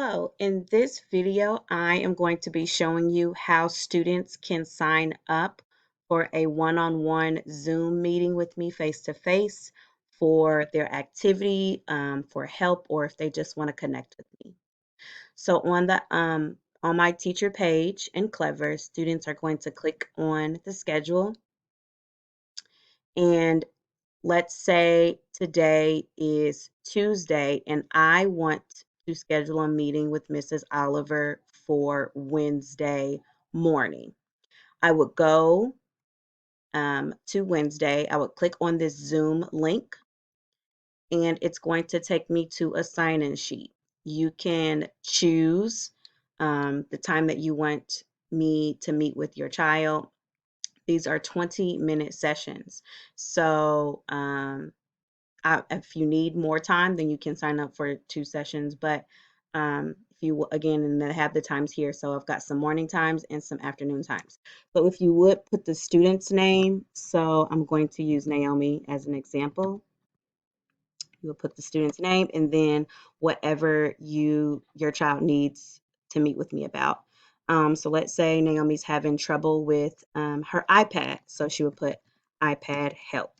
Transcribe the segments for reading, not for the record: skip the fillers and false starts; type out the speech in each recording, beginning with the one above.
Hello, in this video, I am going to be showing you how students can sign up for a one-on-one Zoom meeting with me face-to-face for their activity, for help, or if they just want to connect with me. So on my teacher page in Clever, students are going to click on the schedule, and let's say today is Tuesday and I want to schedule a meeting with Mrs. Oliver for Wednesday morning. I would go to Wednesday. I would click on this Zoom link and it's going to take me to a sign-in sheet. You can choose the time that you want me to meet with your child. These are 20-minute sessions. So if you need more time, then you can sign up for 2 sessions. But if you again, and I have the times here, so I've got some morning times and some afternoon times. So if you would put the student's name, so I'm going to use Naomi as an example. You will put the student's name and then whatever your child needs to meet with me about. So let's say Naomi's having trouble with her iPad, so she would put iPad help.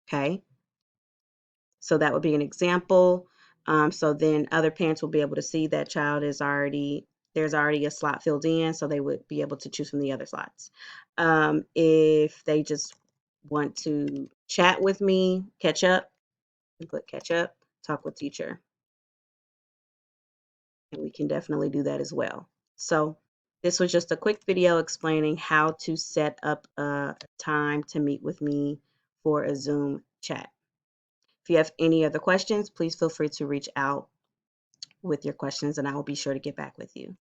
Okay. So that would be an example. So then other parents will be able to see that there's already a slot filled in, so they would be able to choose from the other slots. If they just want to chat with me, catch up, and put catch up, talk with teacher. And we can definitely do that as well. So this was just a quick video explaining how to set up a time to meet with me for a Zoom chat. If you have any other questions, please feel free to reach out with your questions and I will be sure to get back with you.